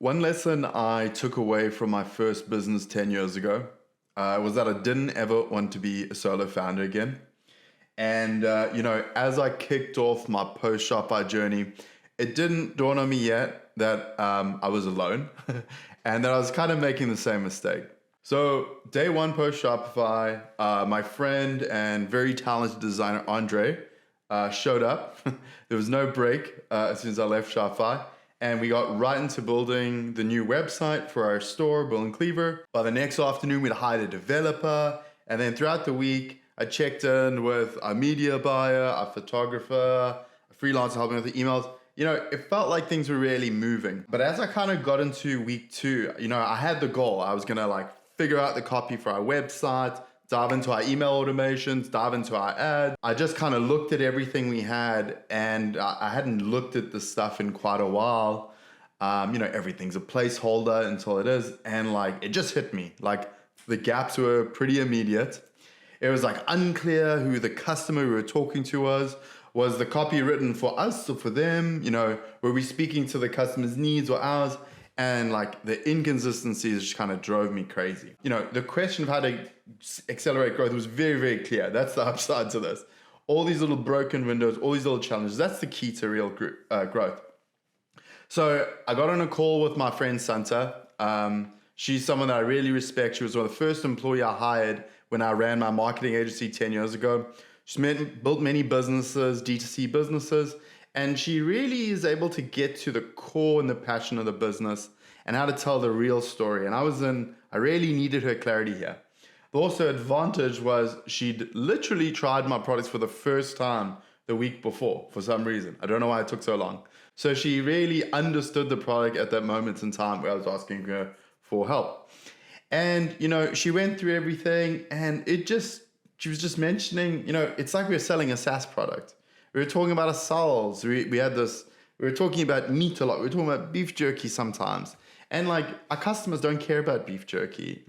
one lesson I took away from my first business 10 years ago was that I didn't ever want to be a solo founder again. And, as I kicked off my post Shopify journey, it didn't dawn on me yet that I was alone and that I was kind of making the same mistake. So day one post Shopify, my friend and very talented designer, Andre, showed up. There was no break as soon as I left Shopify. And we got right into building the new website for our store, Bill and Cleaver. By the next afternoon, we'd hired a developer. And then throughout the week, I checked in with a media buyer, a photographer, a freelancer helping with the emails. It felt like things were really moving. But as I kind of got into week two, I had the goal. I was going to figure out the copy for our website, dive into our email automations, dive into our ads. I just kind of looked at everything we had, and I hadn't looked at this stuff in quite a while. Everything's a placeholder until it is. And it just hit me. The gaps were pretty immediate. It was unclear who the customer we were talking to was. Was the copy written for us or for them? Were we speaking to the customer's needs or ours? And the inconsistencies just kind of drove me crazy. The question of how to accelerate growth was very, very clear. That's the upside to this. All these little broken windows, all these little challenges, that's the key to real growth. So I got on a call with my friend Santa. She's someone that I really respect. She was one of the first employees I hired when I ran my marketing agency 10 years ago. She's built many businesses, D2C businesses, and she really is able to get to the core and the passion of the business and how to tell the real story. And I really needed her clarity here. The also advantage was she'd literally tried my products for the first time the week before for some reason. I don't know why it took so long. So she really understood the product at that moment in time where I was asking her for help. And, she went through everything, and she was just mentioning, it's like we were selling a SaaS product. We were talking about our sales. We were talking about meat a lot. We were talking about beef jerky sometimes. And our customers don't care about beef jerky.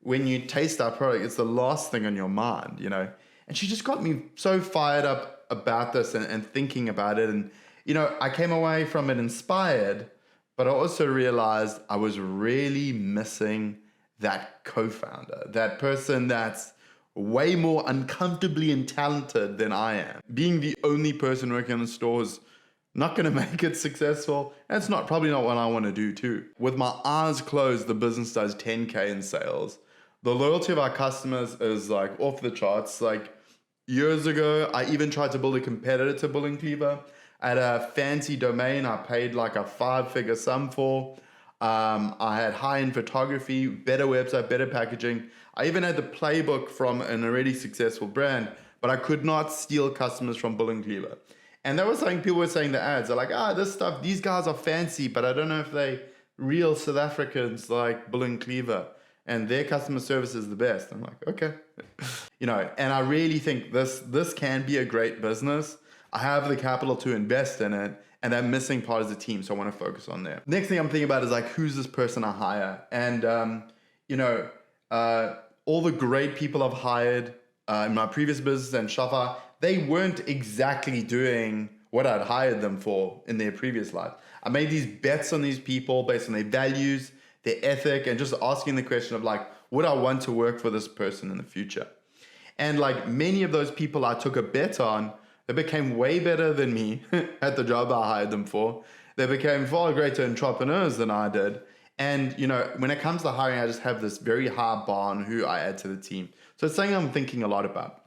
When you taste our product, it's the last thing on your mind, And she just got me so fired up about this and thinking about it. And, I came away from it inspired, but I also realized I was really missing that co-founder, that person that's way more uncomfortably and talented than I am. Being the only person working in the store is not going to make it successful. And it's probably not what I want to do too. With my eyes closed, the business does 10K in sales. The loyalty of our customers is off the charts. Years ago, I even tried to build a competitor to Bill and Cleaver. I had a fancy domain I paid a 5-figure sum for. I had high-end photography, better website, better packaging. I even had the playbook from an already successful brand, but I could not steal customers from Bill and Cleaver. And that was something people were saying in the ads. They're this stuff, these guys are fancy, but I don't know if they real South Africans like Bill and Cleaver. And their customer service is the best. I'm okay. And I really think this can be a great business. I have the capital to invest in it. And that missing part is the team, so I want to focus on there. Next thing I'm thinking about is who's this person I hire? And, all the great people I've hired in my previous business and Shopify, they weren't exactly doing what I'd hired them for in their previous life. I made these bets on these people based on their values, their ethic, and just asking the question of would I want to work for this person in the future? And many of those people I took a bet on, they became way better than me at the job I hired them for. They became far greater entrepreneurs than I did. And, when it comes to hiring, I just have this very high bar on who I add to the team. So it's something I'm thinking a lot about.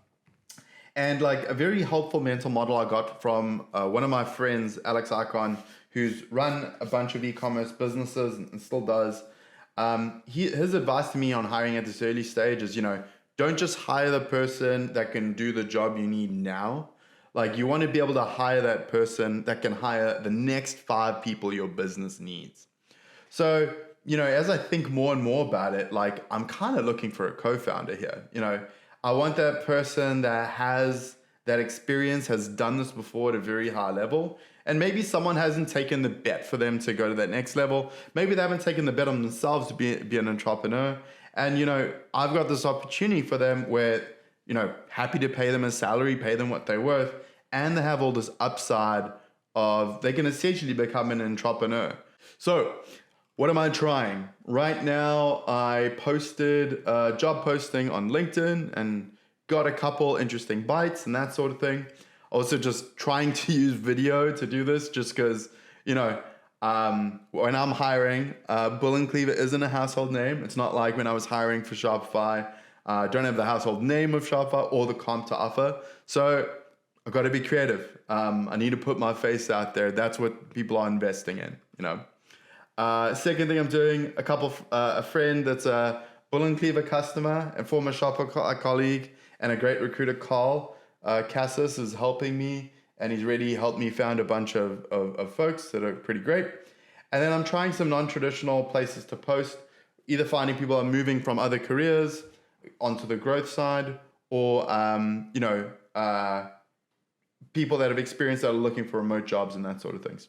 And a very helpful mental model I got from one of my friends, Alex Icon, who's run a bunch of e-commerce businesses and still does. His advice to me on hiring at this early stage is, don't just hire the person that can do the job you need now. You want to be able to hire that person that can hire the next 5 people your business needs. So, as I think more and more about it, I'm kind of looking for a co-founder here. I want that person that has that experience, has done this before at a very high level. And maybe someone hasn't taken the bet for them to go to that next level. Maybe they haven't taken the bet on themselves to be an entrepreneur. And, I've got this opportunity for them where, happy to pay them a salary, pay them what they're worth. And they have all this upside of they can essentially become an entrepreneur. So What am I trying? Right now, I posted a job posting on LinkedIn and got a couple interesting bites and that sort of thing. Also, just trying to use video to do this just because, you know, when I'm hiring, Bull and Cleaver isn't a household name. It's not like when I was hiring for Shopify. I don't have the household name of Shopify or the comp to offer. So I've got to be creative. I need to put my face out there. That's what people are investing in, you know. Second thing I'm doing, a friend that's a Bull and Cleaver customer and former Shopify colleague and a great recruiter, Carl Cassis, is helping me, and he's really helped me found a bunch of folks that are pretty great. And then I'm trying some non-traditional places to post, either finding people are moving from other careers onto the growth side, or people that have experience that are looking for remote jobs and that sort of things.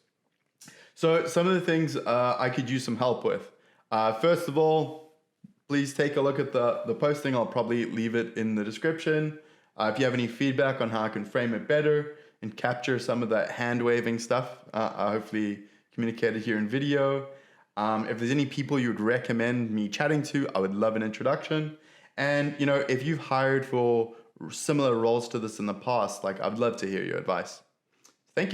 So some of the things I could use some help with. First of all, please take a look at the posting. I'll probably leave it in the description. If you have any feedback on how I can frame it better and capture some of that hand-waving stuff, I hopefully communicated here in video. If there's any people you would recommend me chatting to, I would love an introduction. And, you know, if you've hired for similar roles to this in the past, like, I'd love to hear your advice. Thank you.